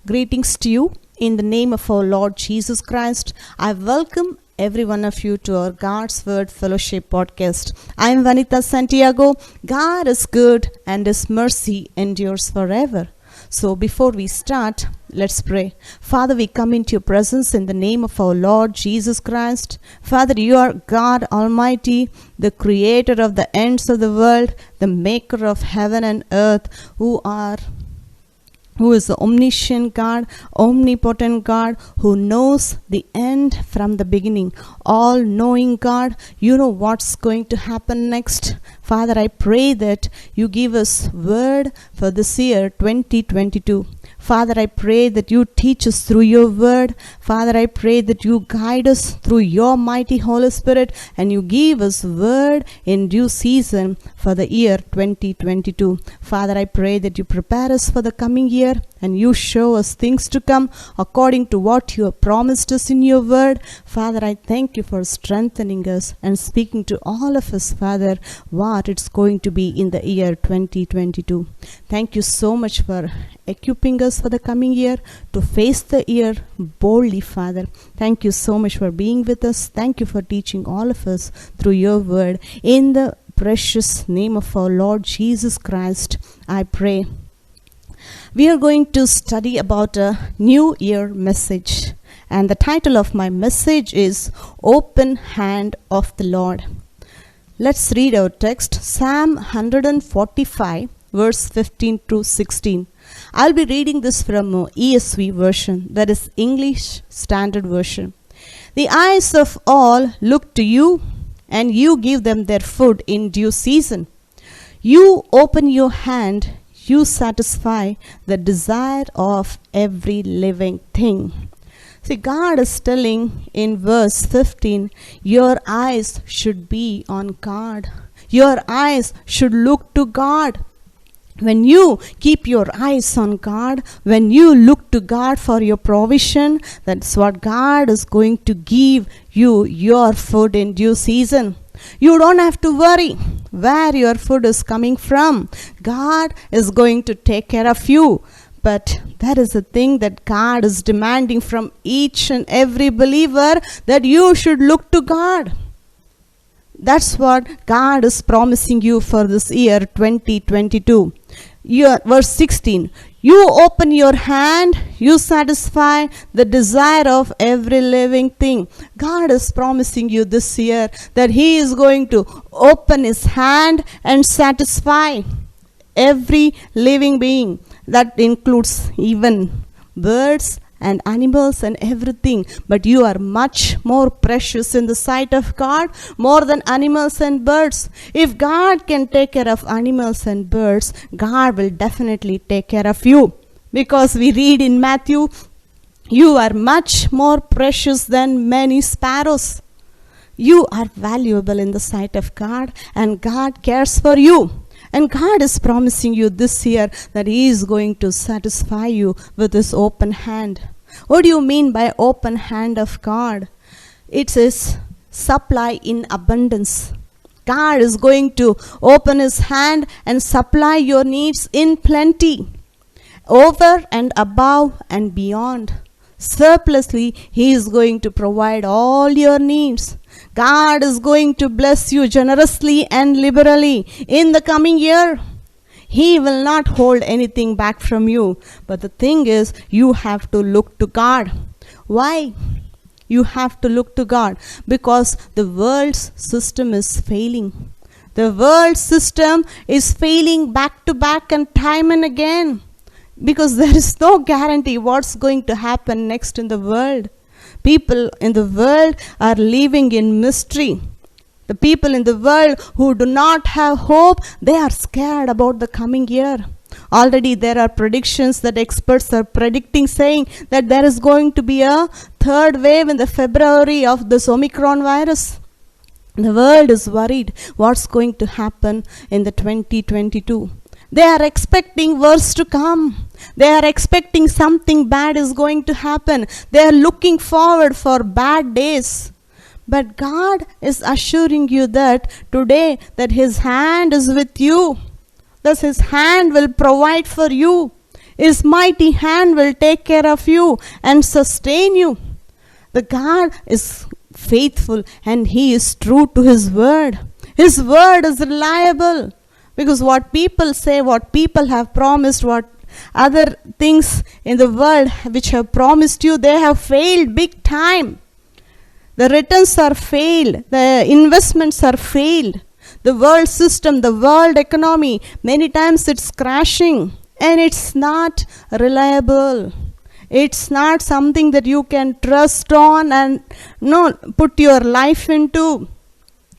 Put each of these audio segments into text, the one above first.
Greetings to you in the name of our Lord Jesus Christ. I welcome every one of you to our God's Word Fellowship podcast. I am Vanita Santiago. God is good and His mercy endures forever. So before we start, let's pray. Father, we come into your presence in the name of our Lord Jesus Christ. Father, you are God Almighty, the creator of the ends of the world, the maker of heaven and earth, who is the omniscient God, omnipotent God, who knows the end from the beginning, all-knowing God. You know what's going to happen next. Father, I pray that you give us word for this year 2022. Father, I pray that you teach us through your word. Father, I pray that you guide us through your mighty Holy Spirit and you give us word in due season for the year 2022. Father, I pray that you prepare us for the coming year and you show us things to come according to what you have promised us in your word. Father, I thank you for strengthening us and speaking to all of us, Father, what it's going to be in the year 2022. Thank you so much for equipping us for the coming year to face the year boldly, Father. Thank you so much for being with us. Thank you for teaching all of us through your word. In the precious name of our Lord Jesus Christ, I pray. We are going to study about a New Year message, and the title of my message is Open Hand of the Lord. Let's read our text, Psalm 145, verse 15 to 16. I'll be reading this from ESV version, that is English Standard Version. The eyes of all look to you, and you give them their food in due season. You open your hand, you satisfy the desire of every living thing. See, God is telling in verse 15, your eyes should be on God. Your eyes should look to God. When you keep your eyes on God, when you look to God for your provision, that's what God is going to give you your food in due season. You don't have to worry where your food is coming from. God is going to take care of you. But that is the thing that God is demanding from each and every believer, that you should look to God. That's what God is promising you for this year 2022. Verse 16, you open your hand, you satisfy the desire of every living thing. God is promising you this year that He is going to open His hand and satisfy every living being. That includes even birds and animals and everything. But you are much more precious in the sight of God, more than animals and birds. If God can take care of animals and birds, God will definitely take care of you. Because we read in Matthew, you are much more precious than many sparrows. You are valuable in the sight of God, and God cares for you. And God is promising you this year that He is going to satisfy you with His open hand. What do you mean by open hand of God? It is supply in abundance. God is going to open His hand and supply your needs in plenty, over and above and beyond. Surplusly, He is going to provide all your needs. God is going to bless you generously and liberally in the coming year. He will not hold anything back from you. But the thing is, you have to look to God. Why? You have to look to God because the world's system is failing. The world system is failing back to back and time and again. Because there is no guarantee what's going to happen next in the world. People in the world are living in mystery. The people in the world who do not have hope, they are scared about the coming year. Already there are predictions that experts are predicting, saying that there is going to be a third wave in the February of this Omicron virus. The world is worried what's going to happen in the 2022. They are expecting worse to come. They are expecting something bad is going to happen. They are looking forward for bad days. But God is assuring you that today that His hand is with you. Thus His hand will provide for you. His mighty hand will take care of you and sustain you. The God is faithful and He is true to His word. His word is reliable. Because what people say, what people have promised, what other things in the world which have promised you, they have failed big time. The returns are failed. The investments are failed. The world system, the world economy, many times it's crashing. And it's not reliable. It's not something that you can trust on and put your life into,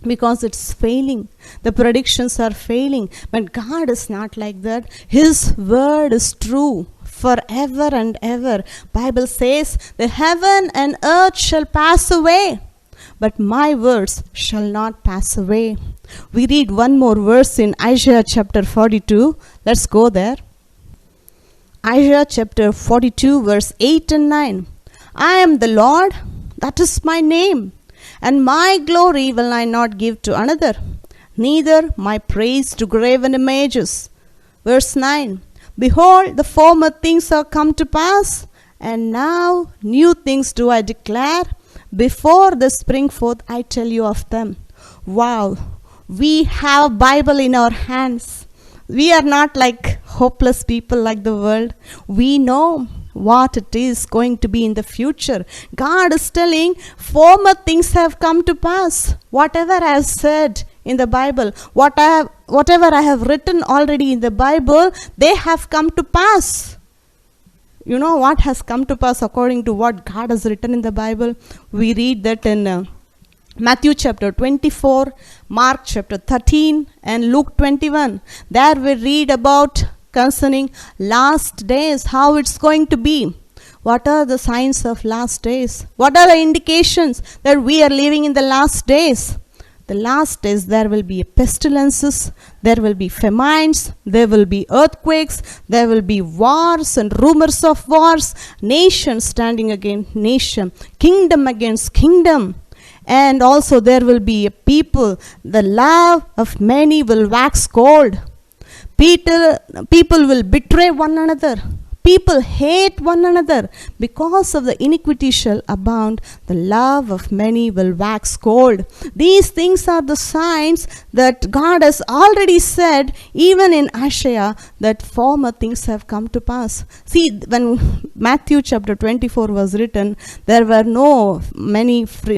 because it's failing. The predictions are failing. But God is not like that. His word is true forever and ever. Bible says, the heaven and earth shall pass away, but my words shall not pass away. We read one more verse in Isaiah chapter 42. Let's go there. Isaiah chapter 42 verse 8 and 9. I am the Lord, that is my name, and my glory will I not give to another, neither my praise to graven images. Verse 9. Behold, the former things are come to pass, and now new things do I declare. Before they spring forth, I tell you of them. Wow, we have a Bible in our hands. We are not like hopeless people like the world. We know what it is going to be in the future. God is telling, former things have come to pass. Whatever I have said in the Bible, whatever I have written already in the Bible, they have come to pass. You know what has come to pass according to what God has written in the Bible? We read that in Matthew chapter 24, Mark chapter 13, and Luke 21. There we read about concerning last days, how it's going to be. What are the signs of last days? What are the indications that we are living in the last days? The last days there will be pestilences, there will be famines, there will be earthquakes, there will be wars and rumors of wars, nation standing against nation, kingdom against kingdom. And also there will be a people, the love of many will wax cold. People will betray one another. People hate one another. Because of the iniquity shall abound, the love of many will wax cold. These things are the signs that God has already said, even in Isaiah, that former things have come to pass. See, when Matthew chapter 24 was written, there were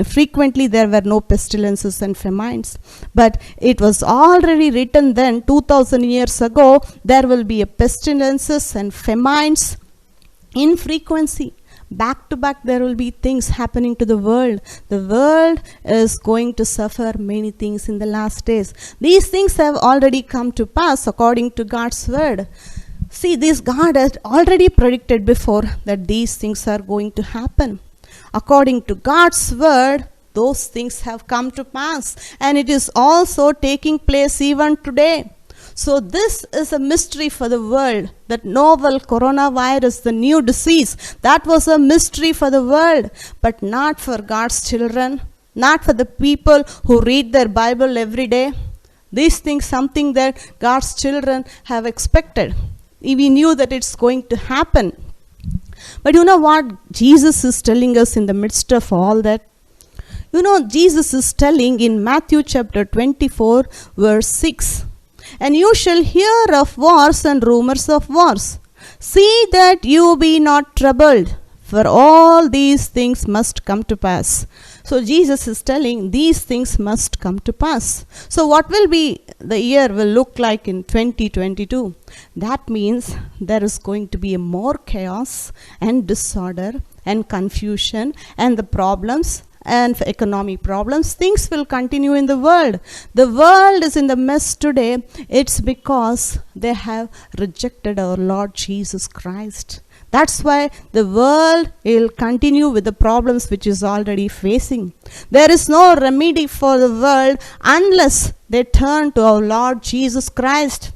frequently there were no pestilences and famines. But it was already written then, 2000 years ago, there will be pestilences and famines in frequency. Back to back there will be things happening to the world. The world is going to suffer many things in the last days. These things have already come to pass according to God's word. See, this God had already predicted before that these things are going to happen. According to God's word, those things have come to pass, and it is also taking place even today. So this is a mystery for the world, that novel coronavirus, the new disease, that was a mystery for the world, but not for God's children, not for the people who read their Bible every day. These things, something that God's children have expected. We knew that it's going to happen. But you know what Jesus is telling us in the midst of all that? You know, Jesus is telling in Matthew chapter 24, verse 6, and you shall hear of wars and rumors of wars. See that you be not troubled, for all these things must come to pass. So Jesus is telling these things must come to pass. So what will be the year will look like in 2022? That means there is going to be a more chaos and disorder and confusion and the problems and economic problems. Things will continue in the world. The world is in the mess today. It's because they have rejected our Lord Jesus Christ. That's why the world will continue with the problems which is already facing. There is no remedy for the world unless they turn to our Lord Jesus Christ.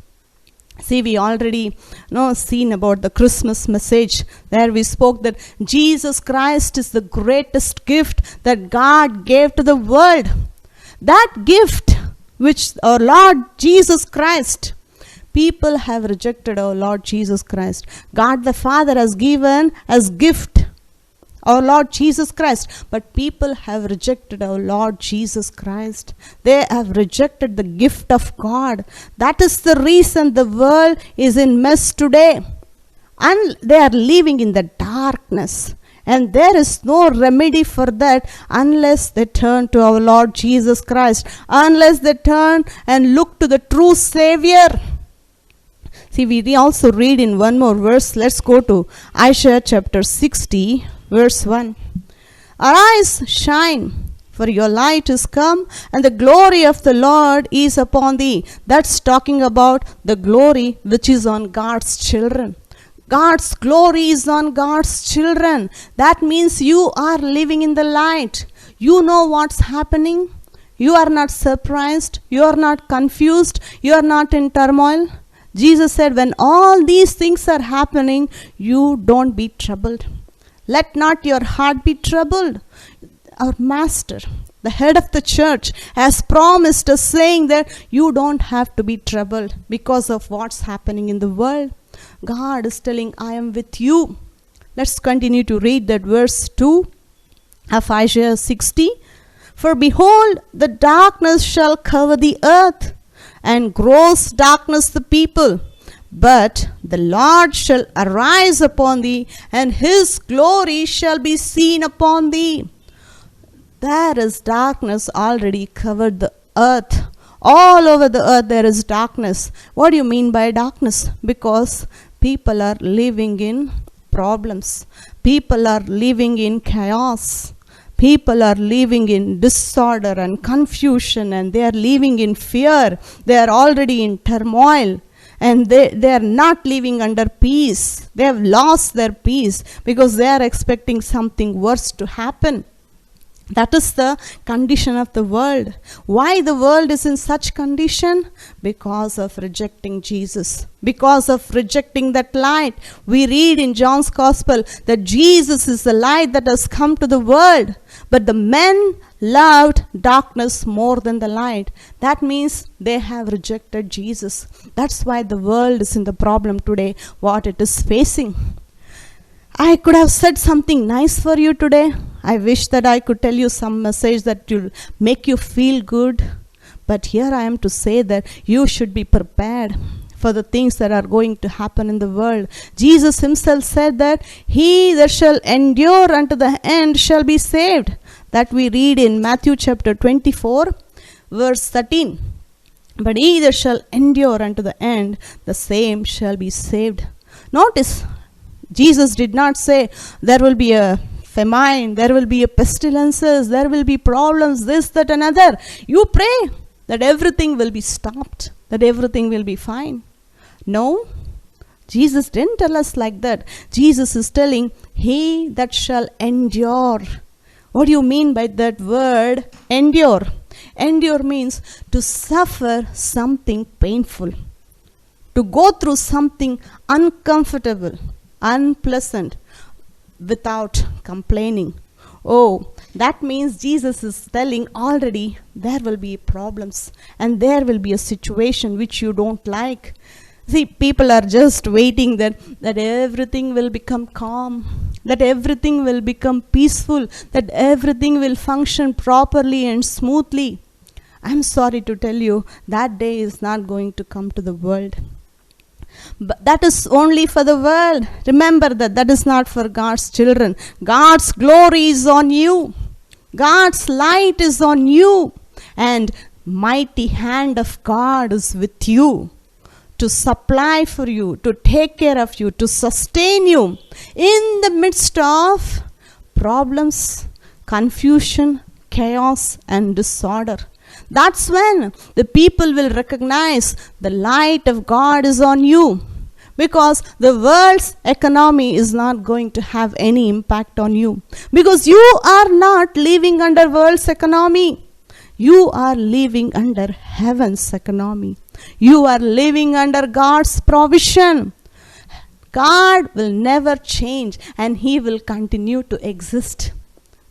See, we already seen about the Christmas message. There we spoke that Jesus Christ is the greatest gift that God gave to the world. That gift which our Lord Jesus Christ People have rejected our Lord Jesus Christ. God the Father has given as gift our Lord Jesus Christ, but people have rejected our Lord Jesus Christ. They have rejected the gift of God. That is the reason the world is in mess today, and they are living in the darkness. And there is no remedy for that unless they turn to our Lord Jesus Christ, unless they turn and look to the true Savior. See, we also read in one more verse. Let's go to Isaiah chapter 60, verse 1. Arise, shine, for your light is come, and the glory of the Lord is upon thee. That's talking about the glory which is on God's children. God's glory is on God's children. That means you are living in the light. You know what's happening. You are not surprised. You are not confused. You are not in turmoil. Jesus said, when all these things are happening, you don't be troubled. Let not your heart be troubled. Our Master, the head of the church, has promised us, saying that you don't have to be troubled because of what's happening in the world. God is telling, I am with you. Let's continue to read that verse 2 of Isaiah 60. For behold, the darkness shall cover the earth, and gross darkness the people. But the Lord shall arise upon thee, and his glory shall be seen upon thee. There is darkness already covered the earth. All over the earth there is darkness. What do you mean by darkness? Because people are living in problems. People are living in chaos. People are living in disorder and confusion, and they are living in fear. They are already in turmoil, and they are not living under peace. They have lost their peace because they are expecting something worse to happen. That is the condition of the world. Why the world is in such condition? Because of rejecting Jesus. Because of rejecting that light. We read in John's Gospel that Jesus is the light that has come to the world. But the men loved darkness more than the light. That means they have rejected Jesus. That's why the world is in the problem today, what it is facing. I could have said something nice for you today. I wish that I could tell you some message that will make you feel good. But here I am to say that you should be prepared for the things that are going to happen in the world. Jesus himself said that he that shall endure unto the end shall be saved. That we read in Matthew chapter 24, verse 13. But he that shall endure unto the end, the same shall be saved. Notice, Jesus did not say there will be a famine, there will be a pestilences, there will be problems, this, that, another. You pray that everything will be stopped, that everything will be fine. No, Jesus didn't tell us like that. Jesus is telling, he that shall endure. What do you mean by that word, endure? Endure means to suffer something painful, to go through something uncomfortable, unpleasant, without complaining. Oh, that means Jesus is telling already there will be problems and there will be a situation which you don't like. See, people are just waiting that everything will become calm, that everything will become peaceful, that everything will function properly and smoothly. I'm sorry to tell you, that day is not going to come to the world. But that is only for the world. Remember that is not for God's children. God's glory is on you. God's light is on you. And mighty hand of God is with you to supply for you, to take care of you, to sustain you in the midst of problems, confusion, chaos, and disorder. That's when the people will recognize the light of God is on you, because the world's economy is not going to have any impact on you, because you are not living under world's economy. You are living under heaven's economy. You are living under God's provision. God will never change and he will continue to exist.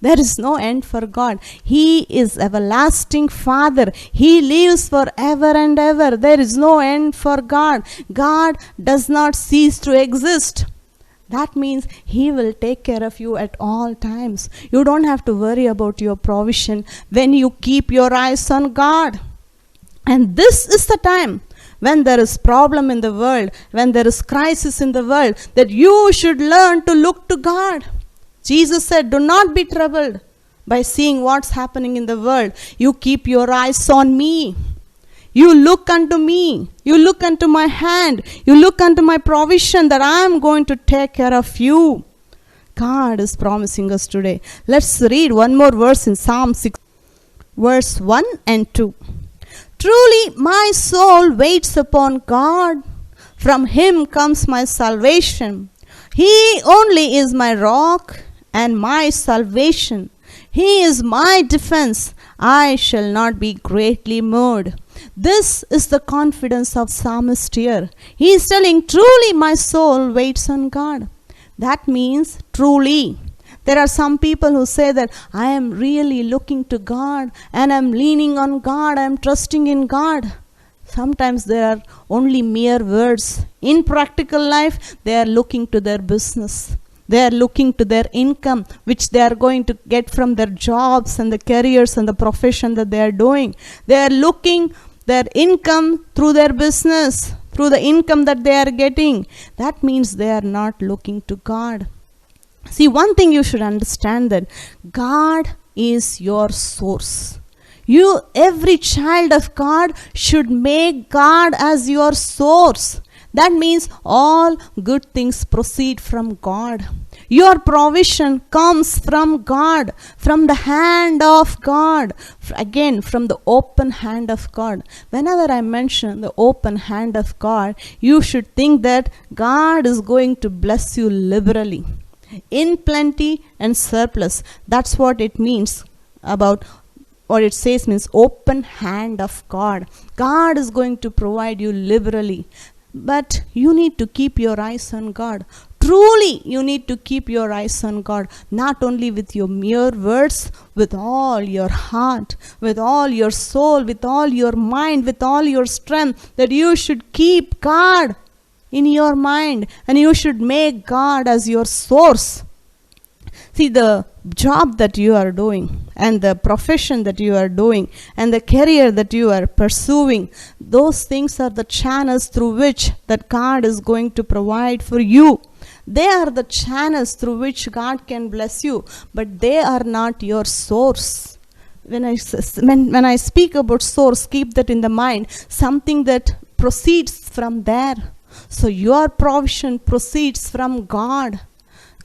There is no end for God. He is everlasting Father. He lives forever and ever. There is no end for God. God does not cease to exist. That means He will take care of you at all times. You don't have to worry about your provision when you keep your eyes on God. And this is the time when there is problem in the world, when there is crisis in the world, that you should learn to look to God. Jesus said, do not be troubled by seeing what's happening in the world. You keep your eyes on me. You look unto me. You look unto my hand. You look unto my provision that I am going to take care of you. God is promising us today. Let's read one more verse in Psalm 6, verse 1 and 2. Truly my soul waits upon God. From Him comes my salvation. He only is my rock and my salvation. He is my defense. I shall not be greatly moved. This is the confidence of psalmist here. He is telling, truly my soul waits on God. That means truly. There are some people who say that I am really looking to God and I am leaning on God, I am trusting in God. Sometimes they are only mere words. In practical life, they are looking to their business. They are looking to their income, which they are going to get from their jobs and the careers and the profession that they are doing. They are looking their income through their business, through the income that they are getting. That means they are not looking to God. See, one thing you should understand, that God is your source. You, every child of God, should make God as your source. That means all good things proceed from God. Your provision comes from God, from the hand of God. Again, from the open hand of God. Whenever I mention the open hand of God, you should think that God is going to bless you liberally, in plenty and surplus. That's what it means about what it says, means open hand of God. God is going to provide you liberally. But you need to keep your eyes on God. Truly, you need to keep your eyes on God, not only with your mere words, with all your heart, with all your soul, with all your mind, with all your strength, that you should keep God in your mind and you should make God as your source. See, the job that you are doing and the profession that you are doing and the career that you are pursuing, those things are the channels through which that God is going to provide for you. They are the channels through which God can bless you, but they are not your source. When I speak about source, keep that in the mind, something that proceeds from there. So your provision proceeds from God.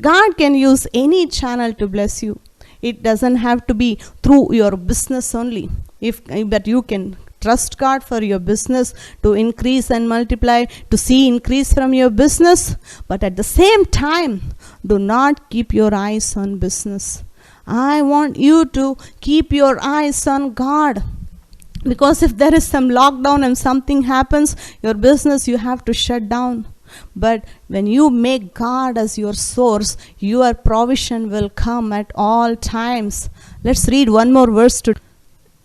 God can use any channel to bless you. It doesn't have to be through your business only. But you can trust God for your business to increase and multiply, to see increase from your business. But at the same time, do not keep your eyes on business. I want you to keep your eyes on God. Because if there is some lockdown and something happens, your business you have to shut down. But when you make God as your source, your provision will come at all times. Let's read one more verse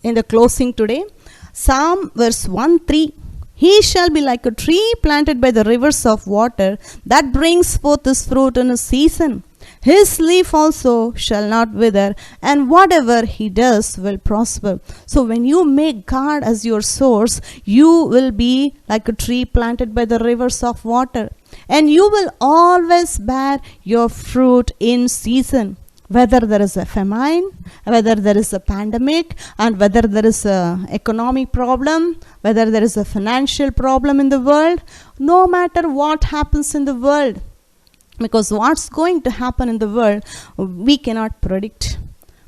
in the closing today. Psalm verse 1-3. He shall be like a tree planted by the rivers of water, that brings forth his fruit in a season. His leaf also shall not wither, and whatever he does will prosper. So when you make God as your source, you will be like a tree planted by the rivers of water, and you will always bear your fruit in season. Whether there is a famine, whether there is a pandemic, and whether there is an economic problem, whether there is a financial problem in the world, no matter what happens in the world, because what's going to happen in the world, we cannot predict.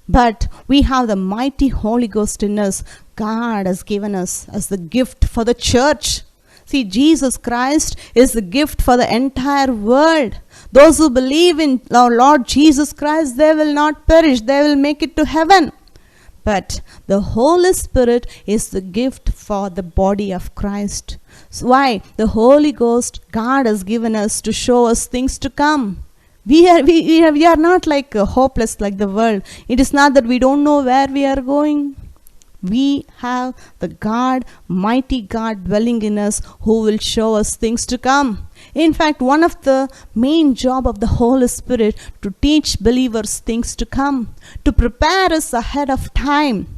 But we have the mighty Holy Ghost in us. God has given us as the gift for the church. See, Jesus Christ is the gift for the entire world. Those who believe in our Lord Jesus Christ, they will not perish. They will make it to heaven. But the Holy Spirit is the gift for the body of Christ. So why? The Holy Ghost, God has given us to show us things to come. We are not like hopeless like the world. It is not that we don't know where we are going. We have the God, mighty God dwelling in us, who will show us things to come. In fact, one of the main job of the Holy Spirit to teach believers things to come, to prepare us ahead of time.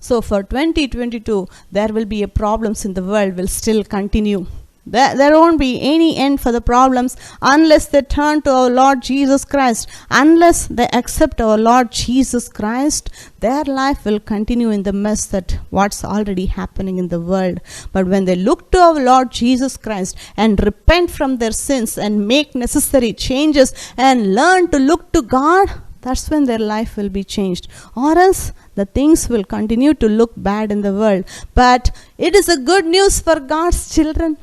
So for 2022, there will be a problems in the world will still continue. There won't be any end for the problems unless they turn to our Lord Jesus Christ. Unless they accept our Lord Jesus Christ, their life will continue in the mess that what's already happening in the world. But when they look to our Lord Jesus Christ and repent from their sins and make necessary changes and learn to look to God, that's when their life will be changed. Or else the things will continue to look bad in the world. But it is a good news for God's children,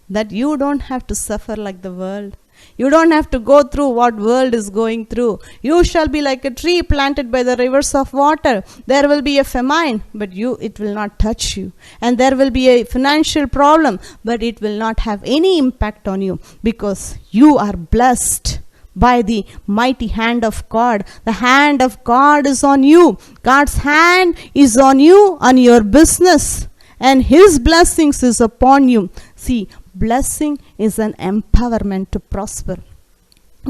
that you don't have to suffer like the world. You don't have to go through what world is going through. You shall be like a tree planted by the rivers of water. There will be a famine, but it will not touch you. And there will be a financial problem, but it will not have any impact on you, because you are blessed by the mighty hand of God. The hand of God is on you. God's hand is on you, on your business, and His blessings is upon you. See, blessing is an empowerment to prosper.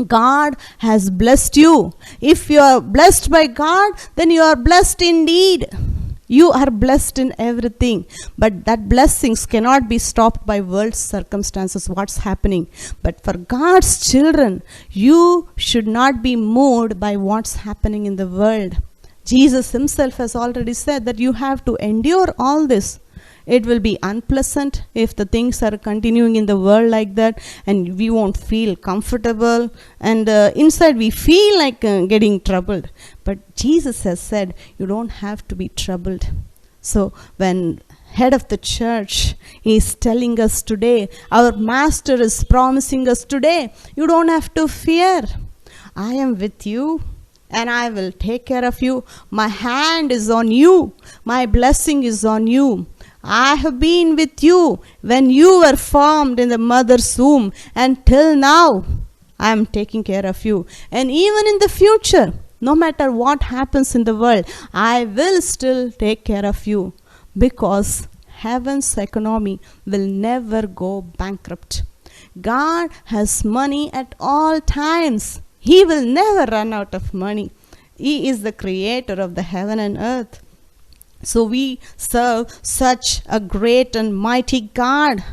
God has blessed you. If you are blessed by God, then you are blessed indeed. You are blessed in everything. But that blessings cannot be stopped by world circumstances, what's happening. But for God's children, you should not be moved by what's happening in the world. Jesus Himself has already said that you have to endure all this. It will be unpleasant if the things are continuing in the world like that, and we won't feel comfortable, and inside we feel like getting troubled. But Jesus has said you don't have to be troubled. So when head of the church is telling us today, our Master is promising us today, you don't have to fear. I am with you and I will take care of you. My hand is on you. My blessing is on you. I have been with you when you were formed in the mother's womb, and till now I am taking care of you. And even in the future, no matter what happens in the world, I will still take care of you, because heaven's economy will never go bankrupt. God has money at all times. He will never run out of money. He is the creator of the heaven and earth. So we serve such a great and mighty God.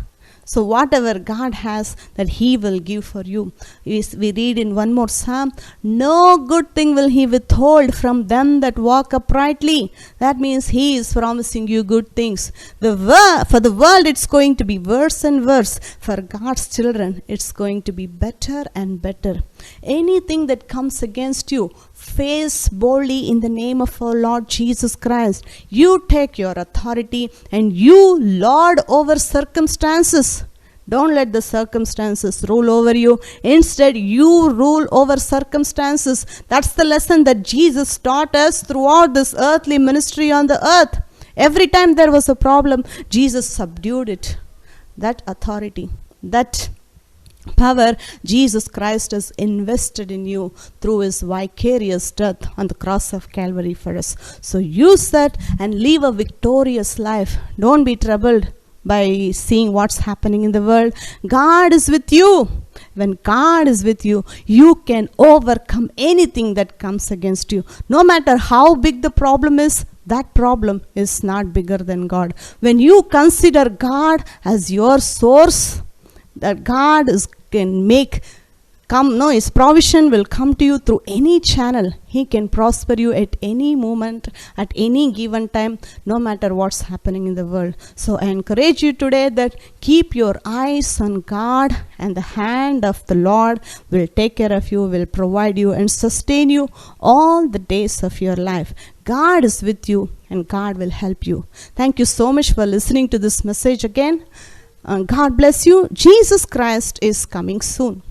So whatever God has, that He will give for you. We read in one more Psalm, no good thing will He withhold from them that walk uprightly. That means He is promising you good things. For the world it's going to be worse and worse. For God's children it's going to be better and better. Anything that comes against you, face boldly in the name of our Lord Jesus Christ. You take your authority and you lord over circumstances. Don't let the circumstances rule over you. Instead, you rule over circumstances. That's the lesson that Jesus taught us throughout this earthly ministry on the earth. Every time there was a problem, Jesus subdued it. That authority, that power, Jesus Christ has invested in you through His vicarious death on the cross of Calvary for us. So use that and live a victorious life. Don't be troubled by seeing what's happening in the world. God is with you. When God is with you, you can overcome anything that comes against you. No matter how big the problem is, that problem is not bigger than God. When you consider God as your source, that God can His provision will come to you through any channel. He can prosper you at any moment, at any given time, no matter what's happening in the world. So I encourage you today that keep your eyes on God, and the hand of the Lord will take care of you, will provide you and sustain you all the days of your life. God is with you and God will help you. Thank you so much for listening to this message again. God bless you. Jesus Christ is coming soon.